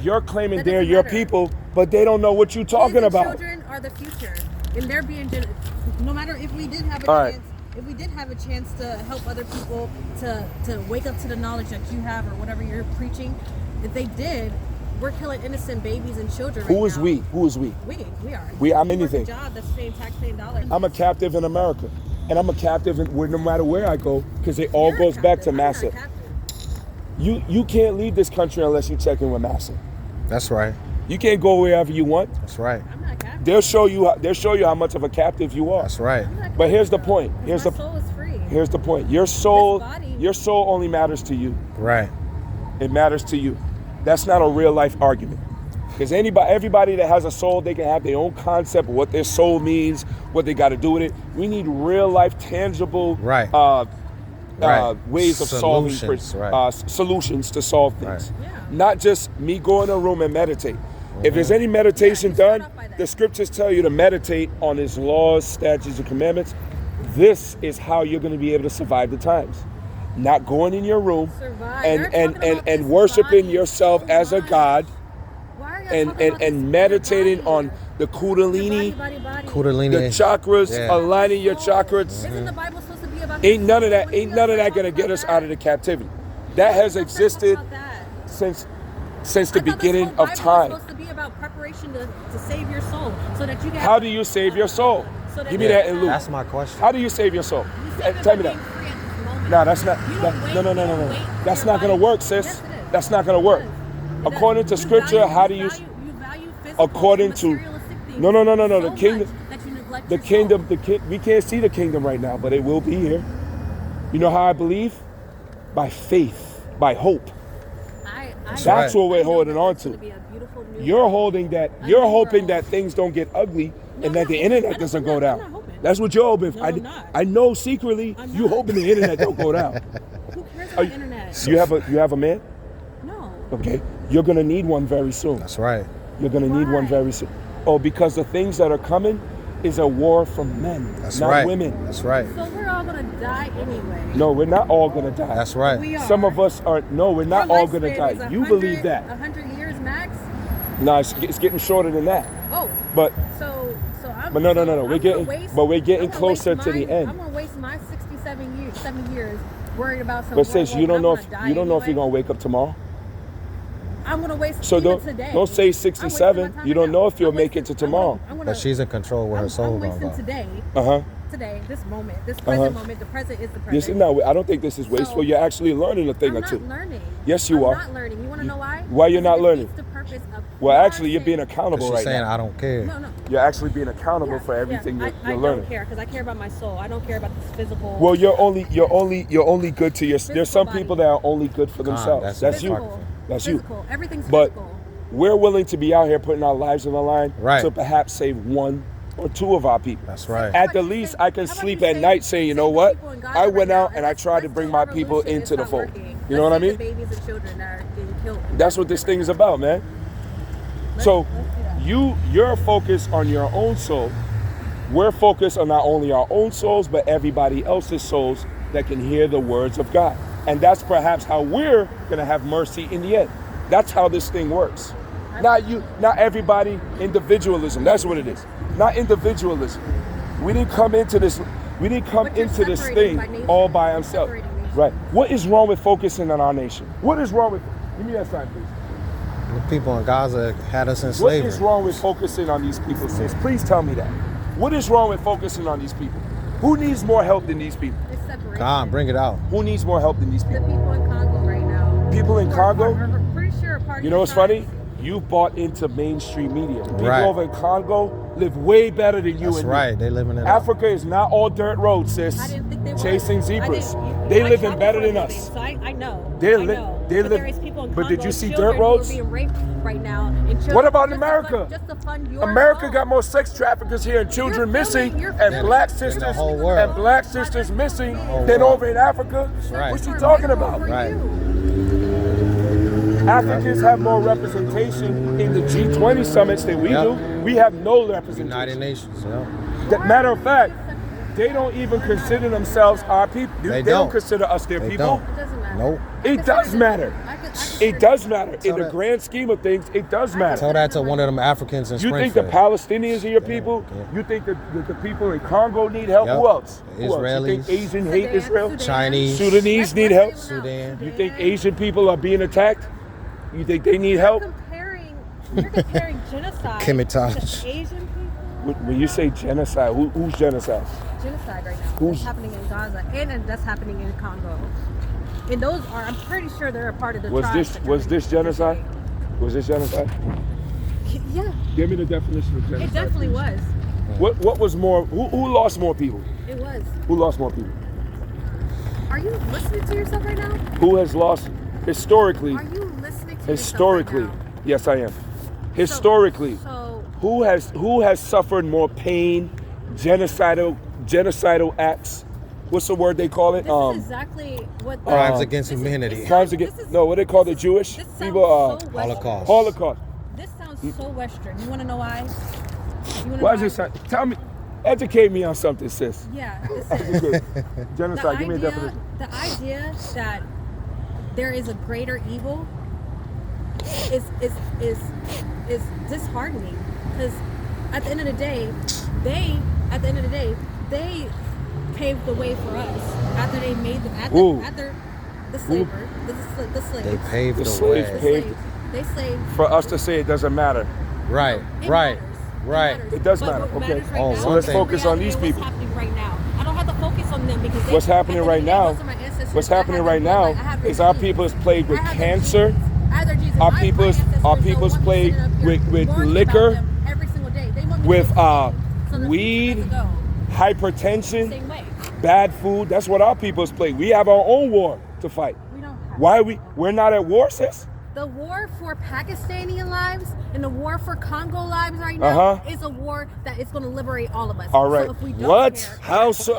you're claiming they're your people, but they don't know what you're talking about. Children are the future, and they're being no matter if we did have a chance. If we did have a chance to help other people to wake up to the knowledge that you have or whatever you're preaching, if they did, we're killing innocent babies and children. Who is we? Who is we? We are. I'm anything. Job that's paying tax-paying dollars. I'm a captive in America, and I'm a captive no matter where I go, because it all goes back to Massa. You can't leave this country unless you check in with Massa. That's right. You can't go wherever you want. That's right. I'm not a captive. They'll show you how much of a captive you are. That's right. But here's the point. My soul is free. Here's the point. Your soul only matters to you. Right. It matters to you. That's not a real life argument. Because everybody that has a soul, they can have their own concept of what their soul means, what they got to do with it. We need real life, tangible ways of solving solutions to solve things. Right. Yeah. Not just me go in a room and meditate. If there's any meditation done, the scriptures tell you to meditate on his laws, statutes, and commandments. This is how you're going to be able to survive the times. Not going in your room and worshiping yourself as a god and meditating on the kundalini, the chakras, aligning your chakras. Isn't the Bible supposed to be about Ain't none of that going to get us out of the captivity. That has existed since the beginning of time. It's supposed to be about preparation to save your soul, so that you can. How do you save your soul? Give me that in Luke. That's my question. How do you save your soul? Tell me that. No, that's not. No. That's not going to work, sis. Yes, it is. That's not going to work. According to scripture, how do you? According to. No. The kingdom. We can't see the kingdom right now, but it will be here. You know how I believe? By faith, by hope. That's what we're holding on to. You're holding that. You're hoping that things don't get ugly and that the internet doesn't go down. That's what you're hoping for. I know secretly you hoping the internet don't go down. Who cares about the internet? You have a man? No. Okay. You're gonna need one very soon. That's right. You're gonna need one very soon. Oh, because the things that are coming is a war from men, not women. That's right. So we're all gonna die anyway. No, we're not all gonna die. That's right. We are. Some of us are. No, we're not all gonna die. You believe that? 100 years max. No, it's getting shorter than that. Oh. But I'm. But no. We're getting closer to the end. I'm gonna waste my 7 years worried about some. But sis, you don't know if you're gonna wake up tomorrow. I'm gonna waste. So today. don't say 67. You don't know if you'll make it to tomorrow. But she's in control where her soul gonna go. today. Today, this moment, this present moment. The present is the present. Yes, no, I don't think this is wasteful. You're actually learning a thing or two. I'm not learning. Yes, you are. I'm not learning. You want to know why? Why you're not learning? The purpose of. Well, actually, you're being accountable right now. She's saying I don't care. No. You're actually being accountable for everything you're learning. I don't care because I care about my soul. I don't care about this physical. Well, you're only good to your. There's some people that are only good for themselves. That's you. That's you. Everything's but physical. We're willing to be out here putting our lives on the line to Right. perhaps save one or two of our people. That's right. At the least, I can sleep at night saying, you know what? I went out and I tried to bring my people into the fold. You know what I mean? Babies and children that are getting killed. That's what this thing is about, man. So you're focused on your own soul. We're focused on not only our own souls, but everybody else's souls that can hear the words of God. And that's perhaps how we're going to have mercy in the end. That's how this thing works. Not everybody, individualism. That's what it is. Not individualism. We didn't come into this thing all by ourselves. Right. What is wrong with focusing on our nation? What is wrong with give me that sign, please. The people in Gaza had us in slavery. What is wrong with focusing on these people, sis? Please tell me that. What is wrong with focusing on these people? Who needs more help than these people? It's separation. Come on, bring it out. Who needs more help than these The people? people in Congo right now. People in Congo? Are pretty sure a part You know what's funny? You bought into mainstream media. People Right. over in Congo live way better than you That's and me. right. They living in Africa is not all dirt roads, sis. I didn't think they were. Chasing zebras. I They living travel better for a than living, us. So I know. They I li- know. they But live- there is people in but Congo, did you see children dirt roads? who are being raped right now. And children, What about just America? Just to fund your America own. got more sex traffickers here and children missing and black sisters whole world. missing whole than world. over in Africa. right. What you talking about? Right. Africans have more representation in the G20 summits than we do. We have no representation. United Nations. Yeah. Matter of fact, they don't even consider themselves our people. They don't consider us their They people. don't. It doesn't matter. Nope. It does matter. It does matter. In the that- grand scheme of things, it does matter. Tell that to one of them Africans in You think Springfield. the Palestinians are your people? yeah. You think the people in Congo need help? Yep. Who else? Who else? You Israelis. think Asian hate Israel? Chinese. Sudanese need help? Sudan. You think Asian people are being attacked? You think they need help? You're comparing genocide Kimitage. to Asian people? When you say genocide, who's genocide? Genocide right now. Who's- That's happening in Gaza and that's happening in Congo. And those are, I'm pretty sure they're a part of the tribes that Was you're this genocide? Was this genocide? Yeah, Give me the definition of genocide. it definitely was. What was more? Who lost more people? It was. Who lost more people? Are you listening to yourself right now? Who has lost historically? Are you listening to Historically, yourself right now? yes, I am. Historically, So who has suffered more pain, genocidal acts? What's the word they call it? this is exactly what the, Crimes against this is- humanity. this Crimes sounds- against this is- no, what they call the this Jewish sounds people? so Western. Holocaust. Holocaust. This sounds so Western. You want to know why? You wanna Why know is it? Tell me, educate me on something, sis. Yeah. This is, Genocide. Give me a definition. the idea that there is a greater evil is disheartening, because at the end of the day, they paved the way for us after they made the after the slaver the slaves. They paved The the slaves way. paved- They slaved. For us to say it doesn't matter. Right, It right, matters. right. matters. It does But matter. what Okay. matters right Oh, now so is let's focus on reality these of people. What's happening right now? I don't have to focus on them because What's happening right now? What's happening right now is our people is plagued with cancer. Our people is plagued with liquor, every single day. They want me to with go so the weed, future doesn't go hypertension, the same way. bad food. That's what our people is plagued. We have our own war to fight. We don't have Why we're not at war, sis? the war for Pakistani lives and the war for Congo lives right now is a war that is going to liberate all of us. All right. So if we don't What? care-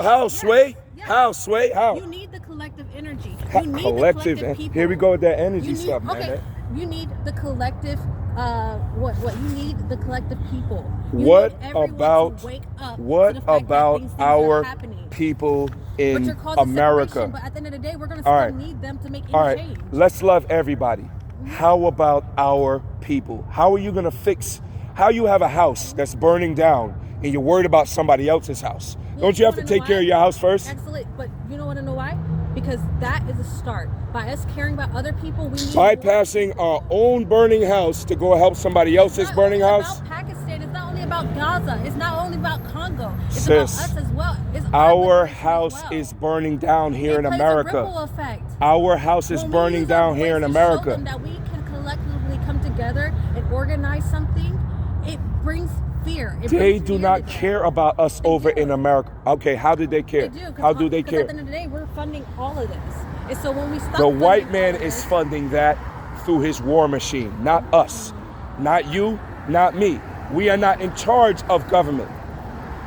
How Sway? Yes. How Sway? How? You need the collective energy. Ha- You need collective. the collective people. Here we go with that energy You need, stuff, man. okay, you need the collective. What? You need the collective people. You What need everyone about to wake up what to the fact that about these things are our happening. people But in you're causing America? separation, but at the end of the day, we're going to All still right. need them to make any All right, change. let's love everybody. How about our people? How are you gonna fix? How you have a house that's burning down and you're worried about somebody else's house? Don't you have to wanna know take care why? of your house first? Excellent, but you don't want to know why? Because that is a start. By us caring about other people, we need Bypassing our own burning house to go help somebody else's It's burning not only house? about Pakistan. It's not only about Gaza. It's not only about Congo. It's Sis, about us as well. It's Our liberation as house well. is burning down here in It plays a America. ripple effect. Our house is When we burning use our down here in voice to show America. them that we can collectively come together and organize something, it brings fear. It They brings do fear not to them. care about us over in America. Okay, how did they care? They do. 'Cause How do they 'cause care? At the end of the day, we're funding all of this. And so when we stop The white funding man all of is this, funding that through his war machine, not us, not you, not me. We are not in charge of government.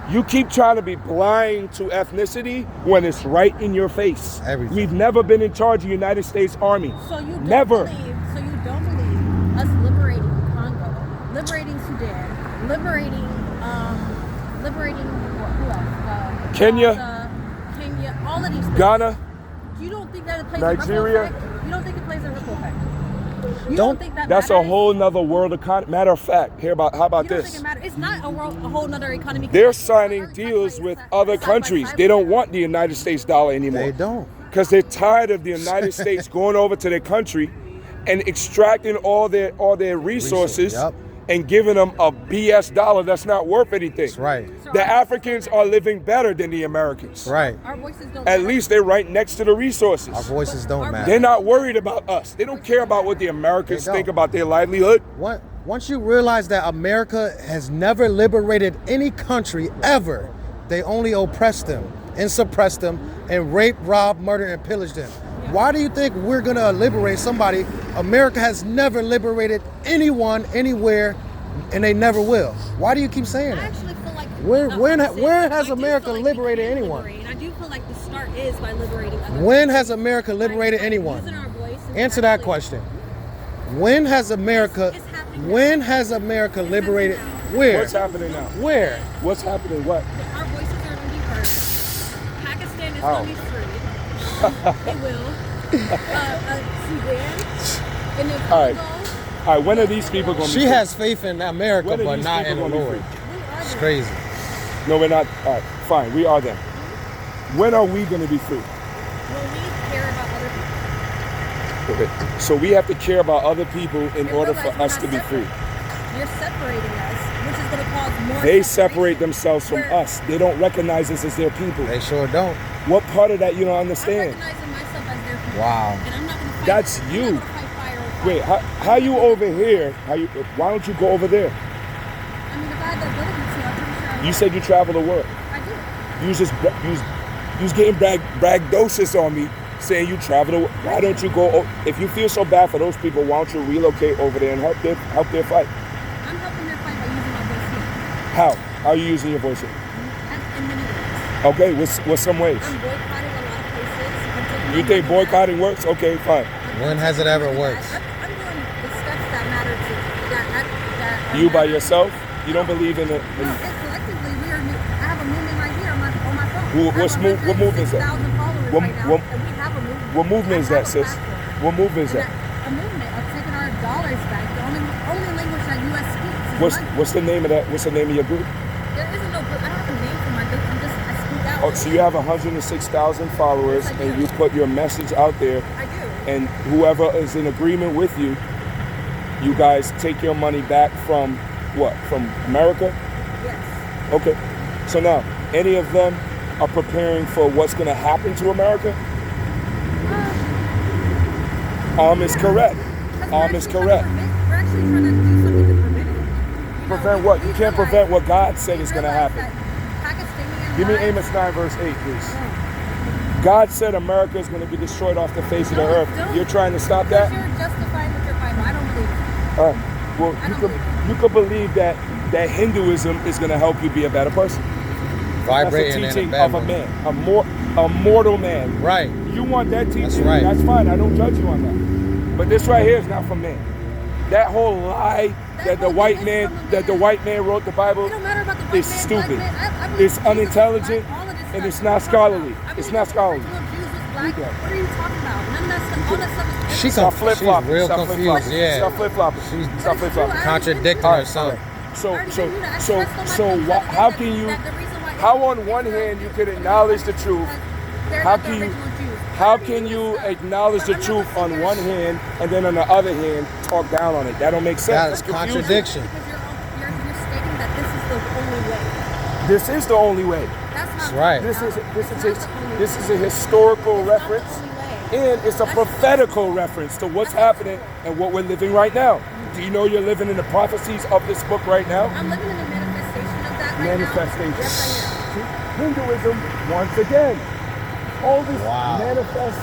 You keep trying to be blind to ethnicity when it's right in your face. Everything. We've never been in charge of the United States Army. So you don't Never. believe us liberating Congo, liberating Sudan, liberating who else? Kenya. Kenya, all of these places. Ghana, You don't think that it plays Nigeria. a ripple effect? You don't think it plays a ripple effect? You Don't- think that that's a matters? whole nother world economy. Matter of fact, how about You don't this? think it matters? It's not a whole nother economy. They're signing deals with other countries. They don't want the United States dollar anymore. They don't. Because they're tired of the United States going over to their country and extracting all their resources Yep. and giving them a BS dollar that's not worth anything. That's right. The Africans are living better than the Americans. Right. Our voices don't At matter. least they're right next to the resources. Our voices don't matter. They're not worried about us. They don't care about what the Americans They don't. think about their livelihood. Once you realize that America has never liberated any country ever, they only oppressed them and suppressed them and raped, robbed, murdered, and pillaged them. Why do you think we're gonna liberate somebody? America has never liberated anyone, anywhere, and they never will. Why do you keep saying I that? actually feel like Where I has do America feel like liberated we can anyone? liberate, and I do feel like the start is by liberating other When people. has America liberated By anyone? using our voice and Answer that actually- question. When has America? It's happening now. When has America liberated? happening Where? What's happening now? Where? What's happening? What? Our voices are going to be heard. Pakistan is How? going to be free. It will. Sudan, and then All right. Congo. All right, when are these people going to be She free? has faith in America, When are but these not in people the gonna be Lord. We are It's them. crazy. No, we're not. All right, fine. We are them. When are we going to be free? When we care about other people. Okay. So we have to care about other people in And order for realize we're us not to be separate. free. You're separating us, which is going to cause more. They separation. separate themselves from Where us. They don't recognize us as their people. They sure don't. What part of that you don't I'm understand? recognizing myself as their people. Wow. And I'm not going to fight. That's I'm you. not gonna fight fire with fire. Wait, how you over here? Why don't you go over there? I mean, if I had the ability to, I'm pretty sure I would. You said you travel the world. I do. You was getting braggadocious on me, saying you travel the world. Why don't you go? If you feel so bad for those people, why don't you relocate over there and help their fight? I'm helping their fight by using my voice here. How? How are you using your voice? In many ways. Okay, what's some ways? I'm boycotting a lot of places. I'm taking You my think money back. boycotting works? Okay, fine. When has it ever worked? I'm doing the steps that matter to that You by matter. yourself? You don't believe in it? No, it's collectively we are. I have a movement right here on my phone. What movement is that? 106,000 followers What- right now, what- and we have a movement. What movement is I have that, a sis? platform. What movement is And that? a movement of taking our dollars back. The only language that U.S. speaks is money. What's the name of that? What's the name of your group? There isn't no group. I don't have a name for my group. I speak out. Oh, so you have 106,000 followers, Yes, I and do. you put your message out there, I do. and whoever is in agreement with you, you guys take your money back from what? From America? Yes. Okay. So now, any of them are preparing for what's going to happen to America? Is correct. Is correct. We're actually trying to do something to prevent it. Prevent what? You can't prevent what God said is going to happen. Pakistani Give me Amos 9 verse 8, please. God said America is going to be destroyed off the face of the earth. You're trying to stop that? You're justifying with your Bible. I don't believe it. All right. Well, you could believe that Hinduism is going to help you be a better person. Vibrating That's the in teaching a of a bedroom. man, a mortal man. Right. You want that teaching? That's right. That's fine. I don't judge you on that. But this right here is not from man. That whole lie that the white man wrote the Bible It don't matter about the white is man, stupid. black man. I believe It's Jesus was unintelligent, black, all of this and stuff. it's not What are you talking scholarly. about? I It's believe not the scholarly. original Jews was black. Read that. What are you talking about? None of that stuff. All that stuff is. She Stop she's flip-flopping. real Stop confused. flip-flopping. Yeah. Stop flip-flopping. She's Stop flip-flopping. contradicting All right, herself. How can you? How on one hand you can acknowledge the truth? How can you acknowledge the truth on one hand and then on the other hand talk down on it? That don't make sense. That is That's confusing. contradiction. Because you're stating that this is the only way. This is the only way. That's That's not right. This is a historical reference, and it's a prophetical reference to what's happening and what we're living right now. Do you know you're living in the prophecies of this book right now? I'm living in the manifestation of that right Manifestation. now. Yes, I am. Hinduism, once again, all this Wow. manifest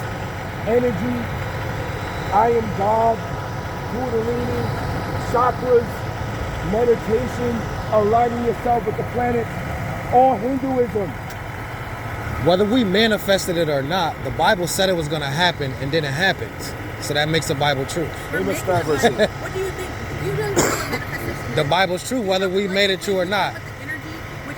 energy, I am God, Kundalini, chakras, meditation, aligning yourself with the planet, all Hinduism. Whether we manifested it or not, the Bible said it was going to happen and then it happens. So that makes the Bible true. Amos 9 verse 8. What do you think? You don't think the manifestation The Bible's true, whether we made it true or not.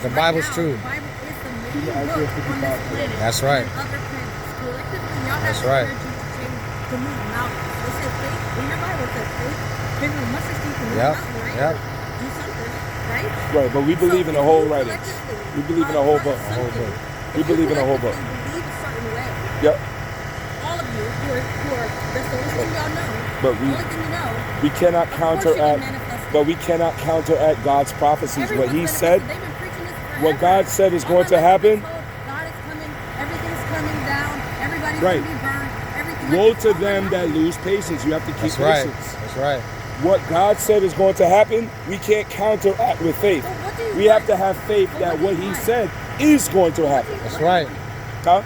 The Bible's true. The Bible is the main book on this planet. That's right. And other planets. Collectively, y'all That's have right. the energy to change, to move mountains. It said faith, in your Bible it says faith, bigger than mustard seed can move Yep. a mountain, right? Yep. Do something, right? Right, but we believe in the whole writings. We believe in the whole book. We believe in the whole book. Believe a certain way. Yep. All of you who are that's the only thing y'all know. But the only thing you know. we cannot Of course you can counteract. manifest But we cannot counteract God's prophecies. What He Everyone's said, manifested. They've been preaching this forever. what God said is All going my to life I've been happen. told God is coming. Everything's coming down. Everybody's Right. going to be burned. Everything. Woe Like, to all them around that you. lose patience. You have to keep That's right. patience. That's right. What God said is going to happen, we can't counteract with faith. Well, what do you We have want? to have faith Well, that what do what you He want? said is going to happen. That's right. Huh?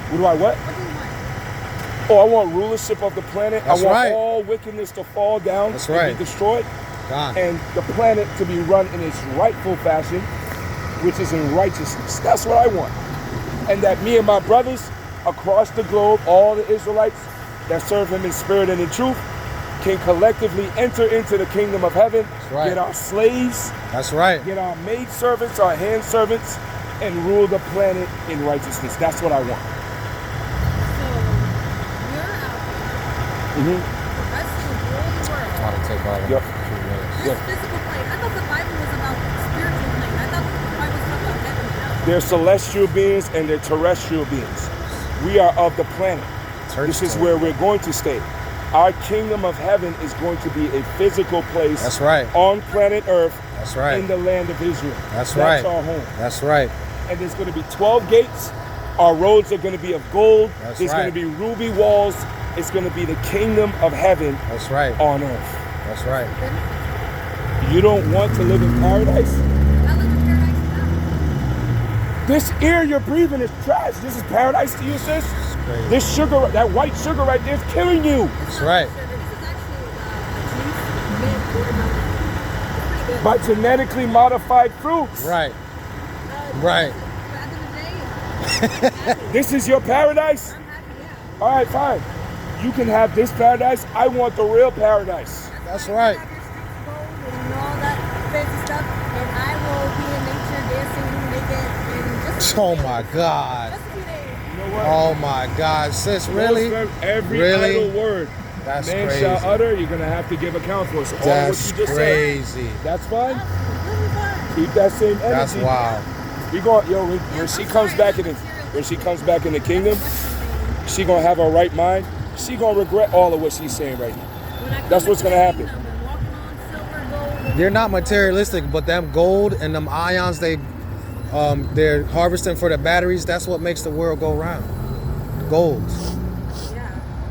What do I what? What do you want? Oh, I want rulership of the planet. That's I want right. all wickedness to fall down That's and right. be destroyed, God. and the planet to be run in its rightful fashion, which is in righteousness. That's what I want. And that me and my brothers across the globe, all the Israelites that serve Him in spirit and in truth, can collectively enter into the kingdom of heaven, right. get our slaves, That's right. get our maid servants, our hand servants, and rule the planet in righteousness. That's what I want. So, Mm-hmm. For us to rule the world. Try to take all of Yep. This physical plane. I thought the Bible was about spiritual plane. I thought the Bible was about heaven and hell. They're celestial beings and they're terrestrial beings. We are of the planet. This is where we're going to stay. Our kingdom of heaven is going to be a physical place. That's right. On planet Earth. That's right. In the land of Israel. That's right. That's our home. That's right. And there's going to be 12 gates. Our roads are going to be of gold. That's There's right. going to be ruby walls. It's going to be the kingdom of heaven. That's right. On earth. That's right. You don't want to live in paradise? I live in paradise now. This air you're breathing is trash. This is paradise to you, sis? Crazy. This sugar, that white sugar right there is killing you. That's right. This is actually juice made watermelon. It's pretty good. By genetically modified fruits. Right. Right. But at the end of the day, I'm happy. This is your paradise? I'm happy, yeah. All right, fine. You can have this paradise. I want the real paradise. That's right. Have your streets gold and all that fancy stuff, and I will be in nature dancing naked and just Oh my God. just a few days. You know what? Oh my God, sis, really? Every Really? idle word That's man crazy. shall utter, you're going to have to give account for. So all That's what you just crazy. said, that's fine. Really fun. Keep that same energy. That's wild. We going, yo, when she comes back in the kingdom, she gonna have her right mind. She gonna regret all of what she's saying right now. That's what's gonna happen. They're not materialistic, but them gold and them ions they're harvesting for the batteries. That's what makes the world go round. Gold, Yeah.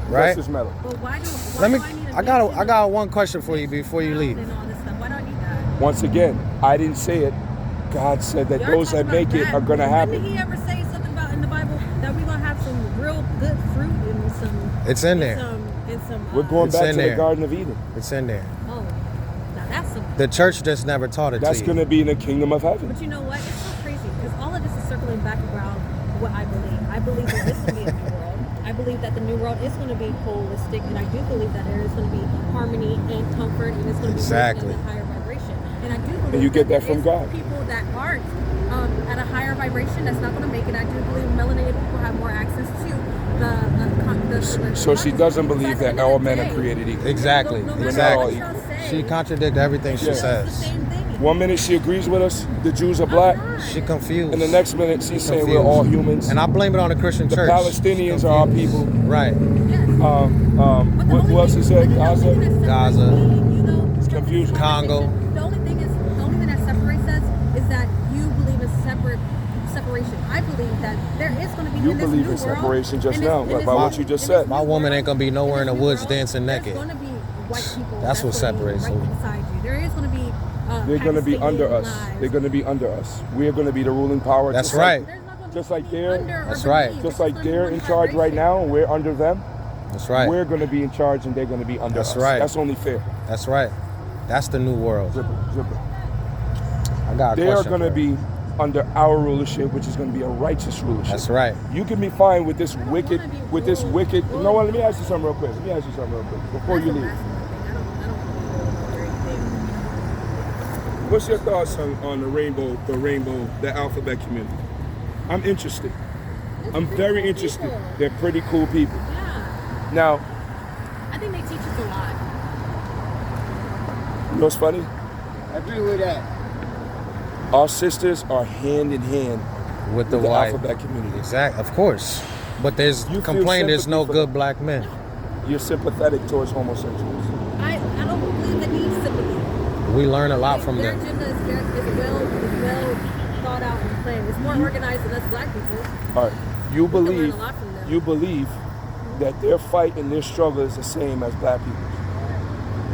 right? Precious metal. But why do Let me. I need I got one question for you before you leave. and all this stuff? Why do I need that? Once again, I didn't say it. God said that Y'all those talking that make about it that. are gonna Didn't happen. he ever say something about in the Bible that we're gonna have some real good fruit and some? It's in there. And some. We're going It's back in to there. the Garden of Eden. It's in there. Oh, now that's some. The church just never taught it That's to you. gonna be in the kingdom of heaven. But you know what? It's so crazy because all of this is circling back around what I believe. I believe that this will be a new world. I believe that the new world is going to be holistic, and I do believe that there is going to be harmony and comfort, and it's going to be Exactly. at a higher vibration. And I do believe And you get that there from is God. people that aren't at a higher vibration that's not going to make it. I do believe melanated people have more access to the So she doesn't believe that all men are created. created equal. Exactly. No matter Exactly. what y'all say, She contradicted everything she Yeah. it's the says. same thing. One minute she agrees with us, the Jews are black, She confused. and the next minute she's saying we're Confused. all humans. And I blame it on the Christian The church. Palestinians are our people. Right. Yes. What else he said? Gaza. It's confusion. Congo. The only thing that separates us is that you believe in separation. I believe that there is going to be You in this believe new in world, separation just in this- now, in by this- what you just in this said. new My woman ain't gonna be world, nowhere in the this woods new dancing world, naked. There's going to be white people. That's what gonna be separates right them. beside you. There is going to be. They're going to be Pakistani under us. lives. They're going to be under us. We're going to be the ruling power. That's just like- right. There's not gonna Just be like any they're- under or That's right. beneath. Just It's like gonna be they're one in charge right vibration. now and we're under them, That's right. we're going to be in charge and they're going to be under That's us. right. That's only fair. That's right. That's the new world. Zipper, zipper. I got a They are question. going to for be you. under our rulership, which is going to be a righteous rulership. That's right. You can be fine with this wicked, wanna be with this ruled. wicked. You know what? Let me ask you something real quick. Before you leave. What's your thoughts on the rainbow, the alphabet community? I'm interested. I'm very interested. They're pretty cool people. Yeah, Now, I think they teach us a lot. you know what's funny? I agree with that. Our sisters are hand in hand With the with the white. alphabet community. Exact. Of course. But there's You feel complaint there's no sympathy for good black men. You're sympathetic towards homosexuals. I don't believe they need sympathy. We learn a lot from Their them. agenda is well thought out and planned. It's more organized than us black people. All right. You can learn believe a lot from them. you believe that their fight and their struggle is the same as black people.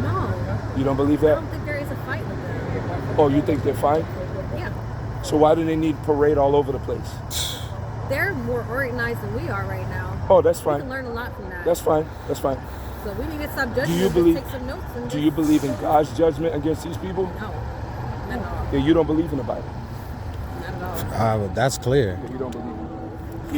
No, You don't believe I that? don't think there is a fight with them. Oh, you think they're fine? Yeah, So why do they need parade all over the place? they're more organized than we are right now. Oh, that's We can fine. learn a lot from that. That's fine. That's fine. So we need to stop judging Do you them, believe- just take some notes and Do you believe in God's judgment against these people? No, not at all. Yeah, you don't believe in the Bible. Not at all. That's clear. Yeah, you don't believe in it. That's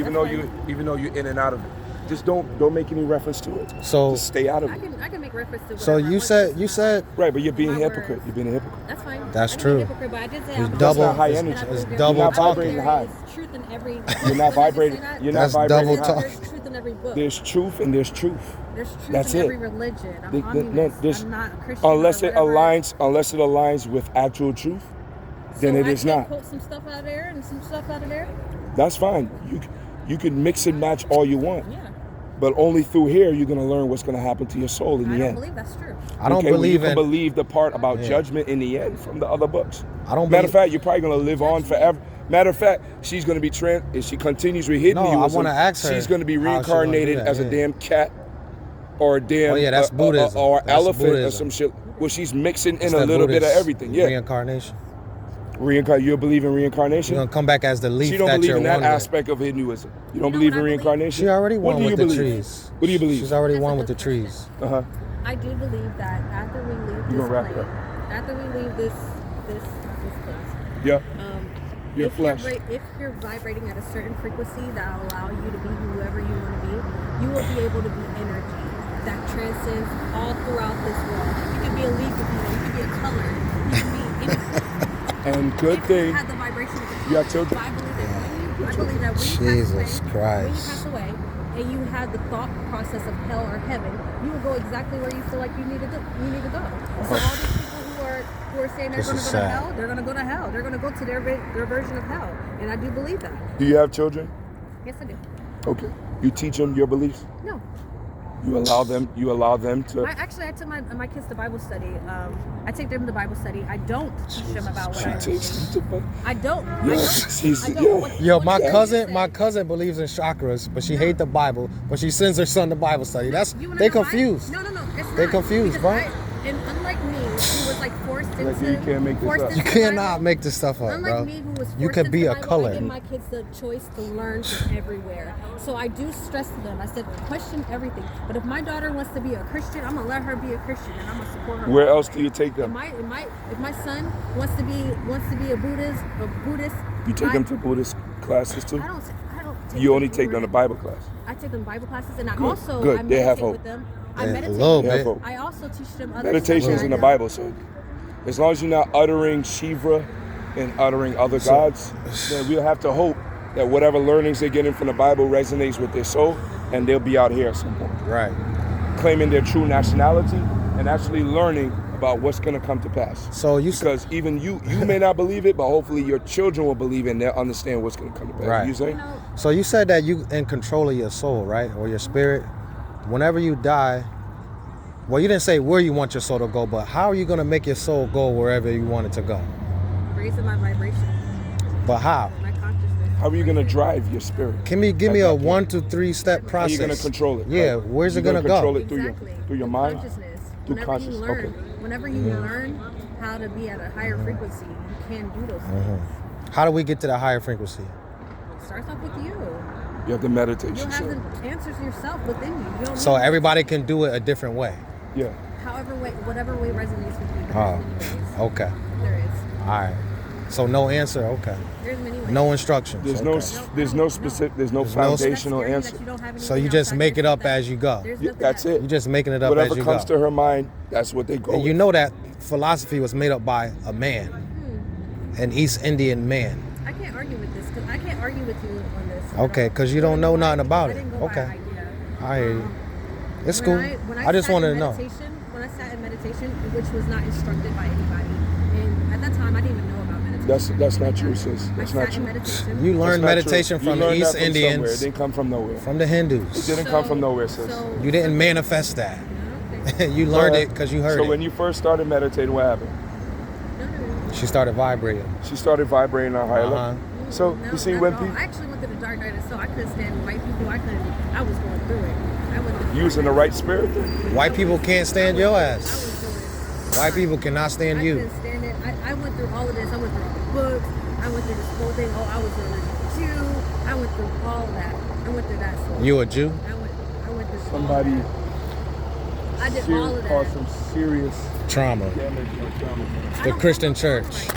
Even though you're in and out of it. Just don't make any reference to it. So Just stay out of I it. can make reference to. so whatever I you want said to. you said Right, but you're being a My hypocrite. words. You're being a hypocrite. That's fine. That's I can be true. a hypocrite, but I did say It's I'm a double- That's not high it's- energy. it's There double You're not talking. vibrating is high. truth in every. You're not vibrating. Say that? You're not That's vibrating double high. talk. There's truth in every book. There's truth and there's truth. There's truth That's in it. every religion. I'm No, communist. I'm not a Christian. unless it or whatever. aligns with actual truth, then So it is I not. can quote some stuff out of there and some stuff out of there. That's fine. You can mix and match all you want. Yeah. But only through here you're gonna learn what's gonna happen to your soul in I the don't end. believe that's true. I don't Okay, well, you believe can in. believe the part about judgment in the end from the other books. I don't Matter of believe. fact, you're probably gonna live on forever. Matter of fact, she's gonna be if she continues with No, I Hinduism, wanna ask her she's gonna be how she gonna do reincarnated that, as a yeah. damn cat or a damn Oh, yeah, that's Buddhism. or That's elephant or Buddhism. some shit. Well, she's mixing in It's a that little bit of Buddhist everything. Yeah, Reincarnation. You believe in reincarnation? You're gonna come back as the leaf She don't that believe you're in that one with. aspect of Hinduism. You don't know believe what in I believe? reincarnation? She already What won do you with the believe? trees. What do you believe? She's already That's won a with the good trees. I do believe that after we leave You this gonna wrap it plane, up? after we leave this place, Yeah. Your if flesh. if you're vibrating at a certain frequency that will allow you to be whoever you want to be, you will be able to be energy that transcends all throughout this world. You can be a leaf if you want. You can be a color. You can be anything. And good If thing. you have the vibration of the You got color. children? I believe that when you Jesus pass away, Christ. when you pass away, and you have the thought process of hell or heaven, you will go exactly where you feel like you need to go. So all these people who are saying they're This going is to go to sad. hell, they're going to go to hell. They're going to go to their version of hell, and I do believe that. Do you have children? Yes, I do. Okay. You teach them your beliefs? No, You allow them to. I take my kids to Bible study. I take them to Bible study. I don't teach them about what She I takes them to. I don't. Yo, I she's- don't. yo. What- Yo, what my you said. cousin believes in chakras, but she hates the Bible, but she sends her son to Bible study. That's You wanna they know why? confused. No, it's They not. confused, Because bro. And unlike me, who was like forced Like, into, you can't make this forced up. into You the cannot Bible. make this stuff up, Unlike bro. me, who was forced You could be into a the Bible, color. I give my kids the choice to learn from everywhere. So I do stress to them. I said, question everything. But if my daughter wants to be a Christian, I'm gonna let her be a Christian, and I'm gonna support her. Where else do you take them? If my son wants to be a Buddhist, You take them to Buddhist classes too? I don't take You only them take them to anywhere. Bible class. I take them Bible classes, and I Good, also good. I They have meditate hope. with them. I Yeah, a meditate. little with They have bit. hope. I also teach them other Meditation is stuff in that the I know. Bible, so as long as you're not uttering Shiva and uttering other gods, then we'll have to hope that whatever learnings they're getting from the Bible resonates with their soul, and they'll be out here at some point, Right. claiming their true nationality and actually learning about what's going to come to pass. So you Because even you may not believe it, but hopefully your children will believe it and they'll understand what's going to come to pass. Right. You say? So you said that you in control of your soul, right? Or your spirit. Whenever you die, well, you didn't say where you want your soul to go, but how are you going to make your soul go wherever you want it to go? Raising my vibration, But how? my consciousness. How are you going to drive your spirit? Give me a 1 to 3 step How are process. you going to control it? Yeah, right? where's it You're going to control go? it through Exactly. your mind? Consciousness. Through Whenever conscious, you learn, okay. whenever you learn how to be at a higher frequency, you can do those things. How do we get to the higher frequency? It starts off with you. You have the meditation. You'll have the answers yourself within you. You don't So need- everybody can do it a different way. Yeah. whatever way resonates with you. There's Oh, many ways. okay. There is. All right. So no answer. Okay. There's many ways. No instructions. There's okay. no specific. There's no There's no- foundational That's answer. scary that you don't have So you anything just outside make it yourself up that- as you go. there's Yeah, nothing that's that- it. You're just making it up Whatever as you comes go. to her mind, that's what they go. And you with. know that philosophy was made up by a man, an East Indian man. I can't argue with this. I can't argue with you on this. Okay, 'cause you don't know nothing about I it. didn't go by Okay. idea. I hear you. It's When cool. when I just sat wanted in to know. meditation- When I sat in meditation, which was not instructed by anybody, and at that time I didn't even know about meditation. That's not true, sis. I That's sat not in true. meditation. You That's learned not meditation true. You from the learned that East from somewhere. It Indians, didn't come from nowhere. from the Hindus. It didn't come from nowhere, sis. You didn't manifest that. Okay. You learned it because you heard So it. when you first started meditating, what happened? No. She started vibrating. She started vibrating on a higher Uh-huh. level. So No, you see not when at all. people I actually went through the dark night of the soul. I couldn't stand white people. I was going through it. I went through using the right spirit, White people can't stand your I ass. was doing it. White people cannot stand I you. couldn't stand it. I went through all of this. I went through all the books. I went through this whole thing. Oh, I was an original Jew. I went through all that. I went through that. So You a Jew? I went through somebody all that. I did all of that. caused some serious Trauma. damage or trauma. I The don't Christian have trauma church.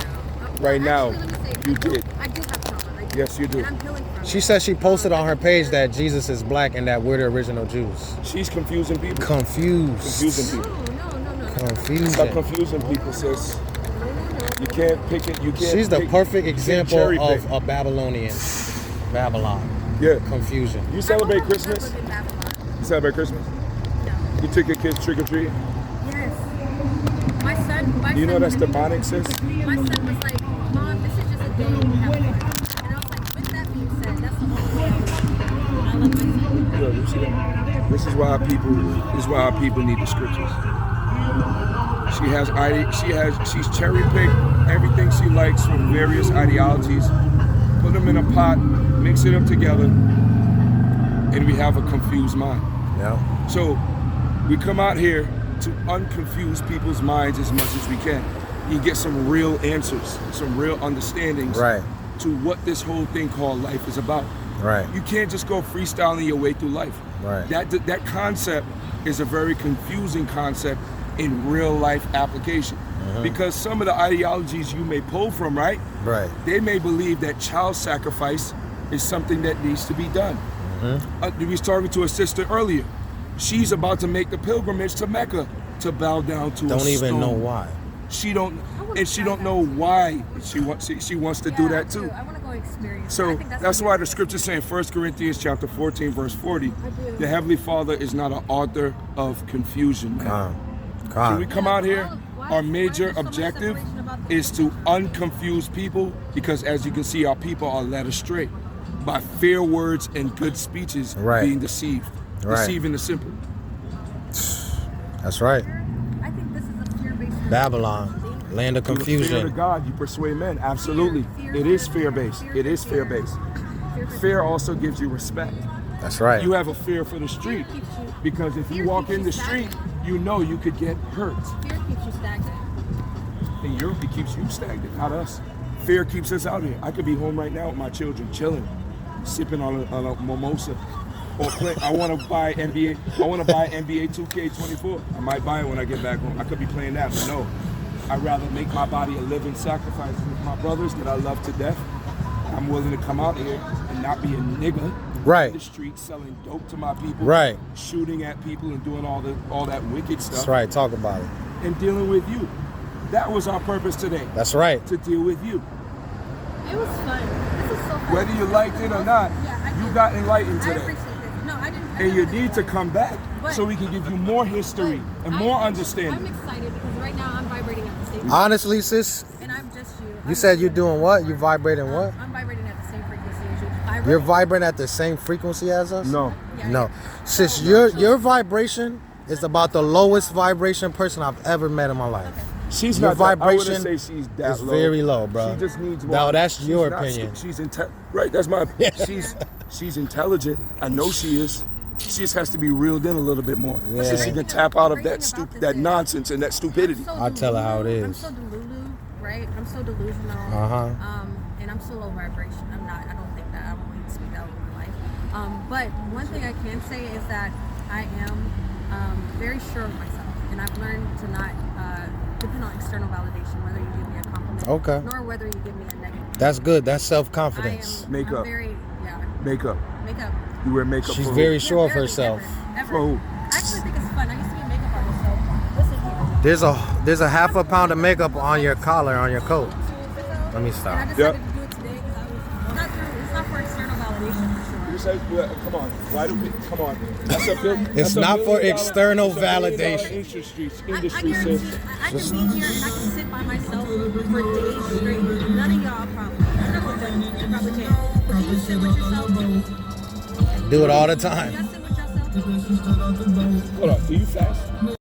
Right now, actually, let me say, you I do- did. I do have trauma. I do. Yes, you do. And I'm healing from She it. said she posted on her page that Jesus is black and that we're the original Jews. She's confusing people. Confused. Confusing No, people. no. Stop Confusion. confusing people, sis. You can't pick it. You can't. She's the pick- perfect you can't example cherry of pick. a Babylonian. Babylon. Yeah. confusion. You celebrate I Christmas? live in Babylon. You celebrate Christmas? No. You took your kids trick or treating? Yes. My son. You know son that's was- demonic, sis? My son was like, Mom, this is just a day to have fun. And I was like, with that being said, that's the only way I love my son. Look, you see that? This is why our people need the scriptures. She's cherry picked everything she likes from various ideologies, put them in a pot, mix it up together, and we have a confused mind. Yeah. So we come out here to unconfuse people's minds as much as we can. You get some real answers, some real understandings Right. to what this whole thing called life is about. Right. You can't just go freestyling your way through life. Right. That concept is a very confusing concept in real life application. Because some of the ideologies you may pull from, right? Right. They may believe that child sacrifice is something that needs to be done. We was talking to a sister earlier. She's about to make the pilgrimage to Mecca to bow down to a Don't even stone. know why. She don't know why she wants to do that too. I want to go experience. So I think that's why the scripture saying 1 Corinthians chapter 14 verse 40, do. the Heavenly Father is not an author of confusion. Man. When we come out here, our major objective is to unconfuse people, because as you can see, our people are led astray by fair words and good speeches, Right. being deceived, Right. deceiving the simple. That's right. I think this is a fear-based. Babylon, land of Through the confusion. fear of God, you persuade men. Absolutely. Fear. It is fear-based. It is fear-based. Fear also gives you respect. That's right. You have a fear for the street, because if you walk in the street, you know you could get hurt. Fear keeps you stagnant. In Europe, it keeps you stagnant, not us. Fear keeps us out here. I could be home right now with my children, chilling, sipping on a mimosa, or play. I want to buy NBA 2K24. I might buy it when I get back home. I could be playing that, but no. I'd rather make my body a living sacrifice with my brothers that I love to death. I'm willing to come out here and not be a nigga Right. in the street selling dope to my people, Right. shooting at people and doing all that wicked stuff. That's right. Talk about it. And dealing with you. That was our purpose today. That's right. To deal with you. It was fun. This is so fun. Whether you liked it or not, you got enlightened I today. appreciate this. No, I didn't. And you need to come back But- so we can give you more history and more I'm understanding. excited because right now I'm vibrating at the same. Honestly, sis, And I'm just you. you said you're doing what? You vibrating what? I'm vibrating at the same frequency as you. You're vibrating at the same frequency as us? No. No. Sis, your vibration is about the lowest vibration person I've ever met in my life. She's Your not that, I vibration wouldn't say she's that is low. very low, bro. She just needs more. No, that's she's your not- opinion. Right, that's my she's intelligent. I know she is. She just has to be reeled in a little bit more. Yeah. So she can tap out of that nonsense and that stupidity. I'll tell her how it is. I'm so delulu, right? I'm so delusional. And I'm so low vibration. I don't think that. I won't even speak that over my life. But one thing I can say is that I am very sure of myself. And I've learned to not depend on external validation, whether you give me a compliment nor whether you give me a negative. That's good. That's self-confidence. Makeup. I'm very, Makeup. makeup. You wear makeup She's for very who? sure of Barely herself. Ever. For who? I actually think it's fun. I used to be a makeup artist, so listen here. There's a half a pound of makeup on your collar on your coat. Let me And I stop. decided Yep. to do it today because it's not for external validation for sure. You say, come on. Why do we? Come on. That's a big. It's that's a not $1 for million external that's a $1 million validation. Industry, I industry guarantee sis. I can be here and I can sit by myself for days straight. None of y'all probably. You're not gonna judge me. You probably can't. But can you sit with yourself? Do it all the time. Y'all sit with yourself? Hold on. Do you fast?